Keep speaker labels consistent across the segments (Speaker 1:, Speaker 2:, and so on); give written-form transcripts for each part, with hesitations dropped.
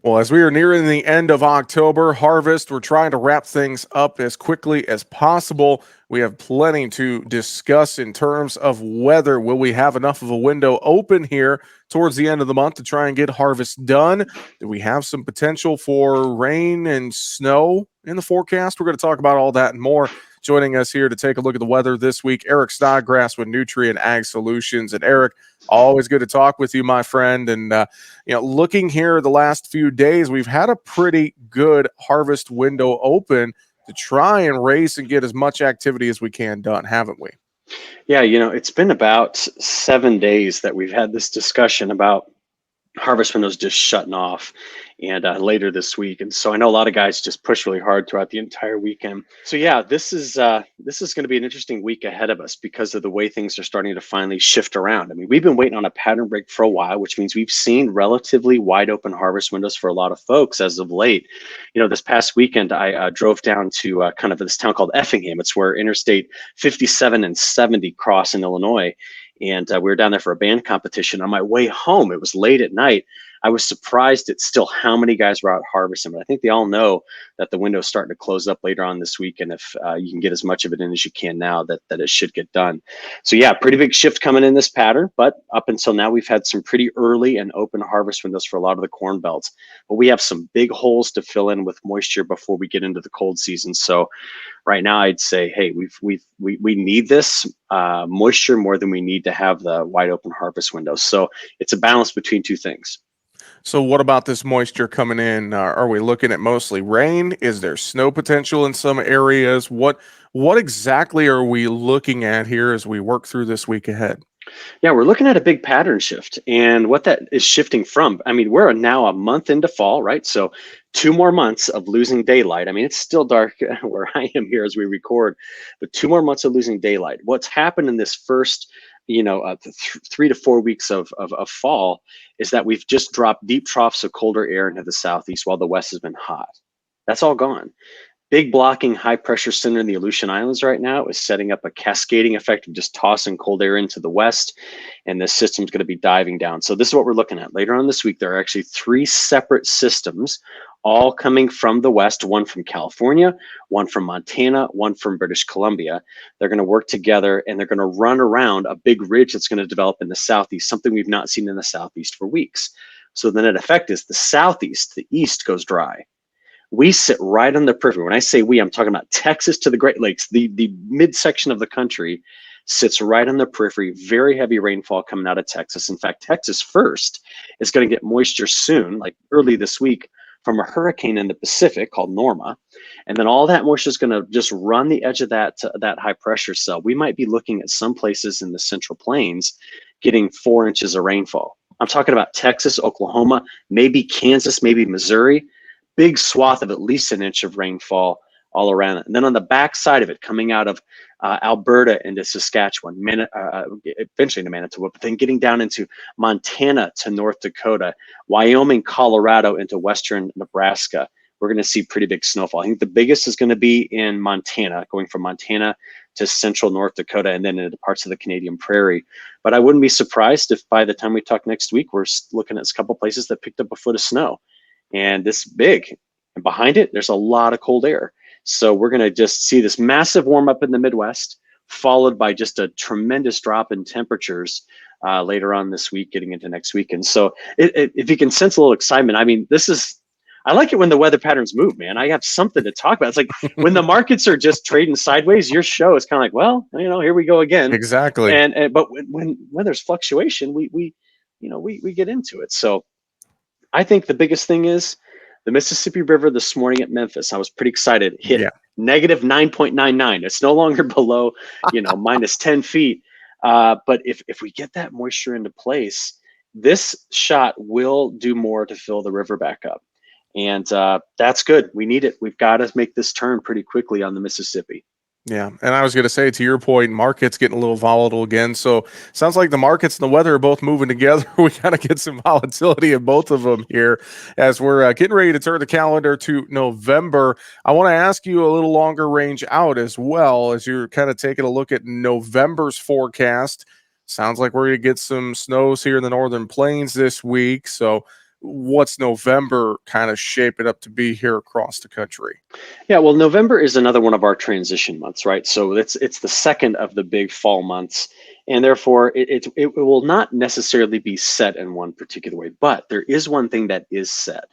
Speaker 1: Well, as we are nearing the end of October harvest, we're trying to wrap things up as quickly as possible. We have plenty to discuss in terms of weather. Will we have enough of a window open here towards the end of the month to try and get harvest done? Do we have some potential for rain and snow in the forecast? We're going to talk about all that and more. Joining us here to take a look at the weather this week, Eric Snodgrass with Nutrient Ag Solutions. And Eric, always good to talk with you, my friend. And looking here the last few days, we've had a pretty good harvest window open to try and race and get as much activity as we can done, haven't we?
Speaker 2: Yeah, it's been about 7 days that we've had this discussion about harvest windows just shutting off and later this week. And so I know a lot of guys just push really hard throughout the entire weekend. So yeah, this is going to be an interesting week ahead of us because of the way things are starting to finally shift around. I mean, we've been waiting on a pattern break for a while, which means we've seen relatively wide open harvest windows for a lot of folks as of late. This past weekend I drove down to kind of this town called Effingham. It's where Interstate 57 and 70 cross in Illinois, and we were down there for a band competition. On my way home, it was late at night. I was surprised at still how many guys were out harvesting, but I think they all know that the window's starting to close up later on this week, and if you can get as much of it in as you can now, that it should get done. So yeah, pretty big shift coming in this pattern, but up until now, we've had some pretty early and open harvest windows for a lot of the corn belts, but we have some big holes to fill in with moisture before we get into the cold season. So right now I'd say, hey, we need this moisture more than we need to have the wide open harvest window. So it's a balance between two things.
Speaker 1: So, what about this moisture coming in? Are we looking at mostly rain? Is there snow potential in some areas? What exactly are we looking at here as we work through this week ahead?
Speaker 2: Yeah, we're looking at a big pattern shift. And what that is shifting from, I mean, we're now a month into fall, right? So 2 more months of losing daylight. I mean, it's still dark where I am here as we record, but 2 more months of losing daylight. What's happened in this first, 3 to 4 weeks of fall is that we've just dropped deep troughs of colder air into the southeast while the west has been hot. That's all gone. Big blocking high pressure center in the Aleutian Islands right now is setting up a cascading effect of just tossing cold air into the west, and this system's going to be diving down. So this is what we're looking at. Later on this week, there are actually three separate systems, all coming from the west, one from California, one from Montana, one from British Columbia. They're going to work together, and they're going to run around a big ridge that's going to develop in the southeast, something we've not seen in the southeast for weeks. So the net effect is the southeast, the east goes dry. We sit right on the periphery. When I say we, I'm talking about Texas to the Great Lakes. The midsection of the country sits right on the periphery. Very heavy rainfall coming out of Texas. In fact, Texas first is going to get moisture soon, like early this week, from a hurricane in the Pacific called Norma. And then all that moisture is going to just run the edge of that high pressure cell. We might be looking at some places in the Central Plains getting 4 inches of rainfall. I'm talking about Texas, Oklahoma, maybe Kansas, maybe Missouri. Big swath of at least an inch of rainfall all around it. And then on the back side of it, coming out of Alberta into Saskatchewan, eventually into Manitoba, but then getting down into Montana to North Dakota, Wyoming, Colorado into western Nebraska, we're going to see pretty big snowfall. I think the biggest is going to be in Montana, going from Montana to central North Dakota and then into parts of the Canadian prairie. But I wouldn't be surprised if by the time we talk next week, we're looking at a couple places that picked up a foot of snow. And this big, and behind it, there's a lot of cold air. So we're going to just see this massive warm up in the Midwest, followed by just a tremendous drop in temperatures later on this week, getting into next week. And so if you can sense a little excitement, I mean, I like it when the weather patterns move, man. I have something to talk about. It's like when the markets are just trading sideways, your show is kind of like, well, here we go again.
Speaker 1: Exactly.
Speaker 2: But when there's fluctuation, we get into it. So I think the biggest thing is the Mississippi River this morning at Memphis. I was pretty excited. Hit
Speaker 1: Yeah.
Speaker 2: negative 9.99. It's no longer below, minus 10 feet. But if we get that moisture into place, this shot will do more to fill the river back up. And that's good. We need it. We've got to make this turn pretty quickly on the Mississippi.
Speaker 1: Yeah, and I was going to say, to your point, markets getting a little volatile again. So sounds like the markets and the weather are both moving together. We got to get some volatility in both of them here as we're getting ready to turn the calendar to November. I want to ask you a little longer range out as well as you're kind of taking a look at November's forecast. Sounds like we're going to get some snows here in the northern plains this week. So what's November kind of shaping up to be here across the country?
Speaker 2: Yeah, well, November is another one of our transition months, right? So it's the second of the big fall months, and therefore it will not necessarily be set in one particular way. But there is one thing that is set,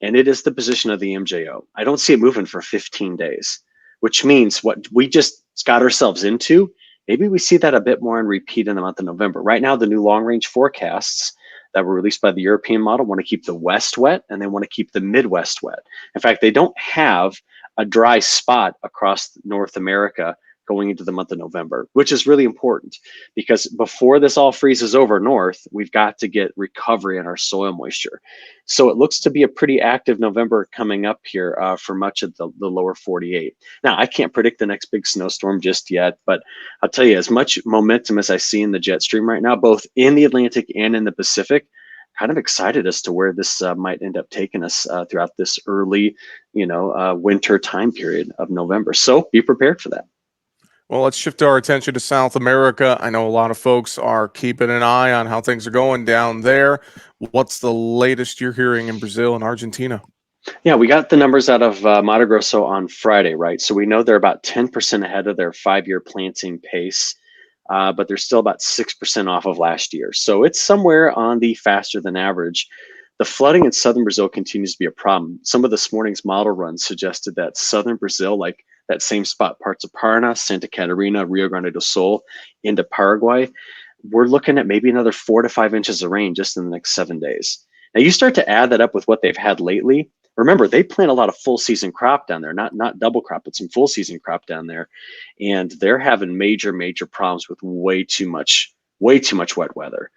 Speaker 2: and it is the position of the MJO. I don't see it moving for 15 days, which means what we just got ourselves into. Maybe we see that a bit more and repeat in the month of November. Right now, the new long range forecasts that were released by the European model want to keep the West wet and they want to keep the Midwest wet. In fact, they don't have a dry spot across North America going into the month of November, which is really important because before this all freezes over north, we've got to get recovery in our soil moisture. So it looks to be a pretty active November coming up here for much of the lower 48. Now, I can't predict the next big snowstorm just yet, but I'll tell you, as much momentum as I see in the jet stream right now, both in the Atlantic and in the Pacific, kind of excited as to where this might end up taking us throughout this early, winter time period of November. So be prepared for that.
Speaker 1: Well, let's shift our attention to South America. I know a lot of folks are keeping an eye on how things are going down there. What's the latest you're hearing in Brazil and Argentina?
Speaker 2: Yeah, we got the numbers out of Mato Grosso on Friday, right? So we know they're about 10% ahead of their 5-year planting pace, but they're still about 6% off of last year. So it's somewhere on the faster than average. The flooding in southern Brazil continues to be a problem. Some of this morning's model runs suggested that southern Brazil, like that same spot, parts of Paraná, Santa Catarina, Rio Grande do Sul, into Paraguay, we're looking at maybe another 4 to 5 inches of rain just in the next 7 days. Now you start to add that up with what they've had lately. Remember, they plant a lot of full season crop down there, not double crop, but some full season crop down there, and they're having major problems with way too much wet weather.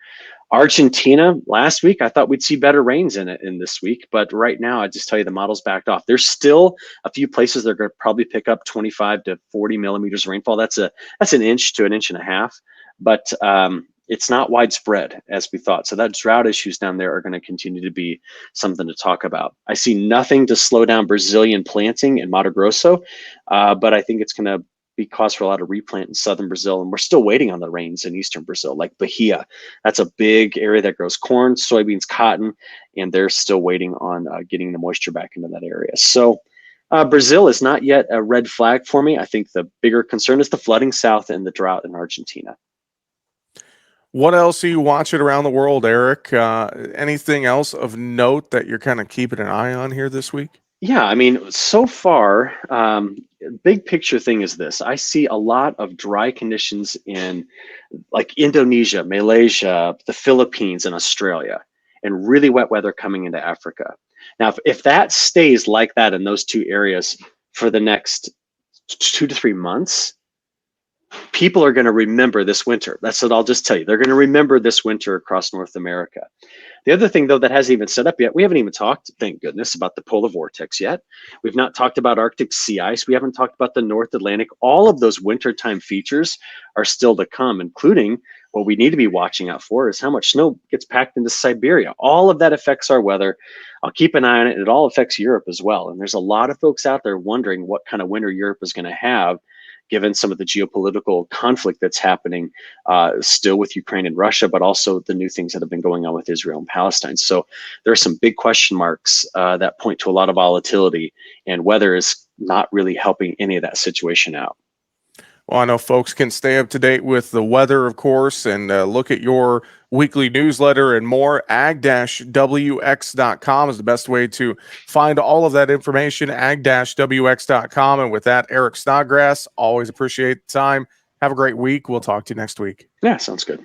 Speaker 2: Argentina last week, I thought we'd see better rains in it in this week, but right now, I just tell you the model's backed off. There's still a few places that are going to probably pick up 25 to 40 millimeters of rainfall. That's an inch to an inch and a half, but it's not widespread as we thought. So that drought issues down there are going to continue to be something to talk about. I see nothing to slow down Brazilian planting in Mato Grosso, but I think it's going to be cause for a lot of replant in southern Brazil, and we're still waiting on the rains in eastern Brazil, like Bahia. That's a big area that grows corn, soybeans, cotton, and they're still waiting on getting the moisture back into that area. So Brazil is not yet a red flag for me. I think the bigger concern is the flooding south and the drought in Argentina.
Speaker 1: What else are you watching around the world, Eric? Anything else of note that you're kind of keeping an eye on here this week?
Speaker 2: Yeah, I mean, so far, big picture thing is this. I see a lot of dry conditions in like Indonesia, Malaysia, the Philippines, and Australia, and really wet weather coming into Africa. Now, if that stays like that in those two areas for the next 2 to 3 months, people are going to remember this winter. That's what I'll just tell you. They're going to remember this winter across North America. The other thing, though, that hasn't even set up yet, we haven't even talked, thank goodness, about the polar vortex yet. We've not talked about Arctic sea ice. We haven't talked about the North Atlantic. All of those wintertime features are still to come, including what we need to be watching out for is how much snow gets packed into Siberia. All of that affects our weather. I'll keep an eye on it, and it all affects Europe as well. And there's a lot of folks out there wondering what kind of winter Europe is going to have, given some of the geopolitical conflict that's happening still with Ukraine and Russia, but also the new things that have been going on with Israel and Palestine. So there are some big question marks that point to a lot of volatility, and weather is not really helping any of that situation out.
Speaker 1: Well, I know folks can stay up to date with the weather, of course, and look at your weekly newsletter and more. ag-wx.com is the best way to find all of that information, ag-wx.com. And with that, Eric Snodgrass, always appreciate the time. Have a great week. We'll talk to you next week.
Speaker 2: Yeah, sounds good.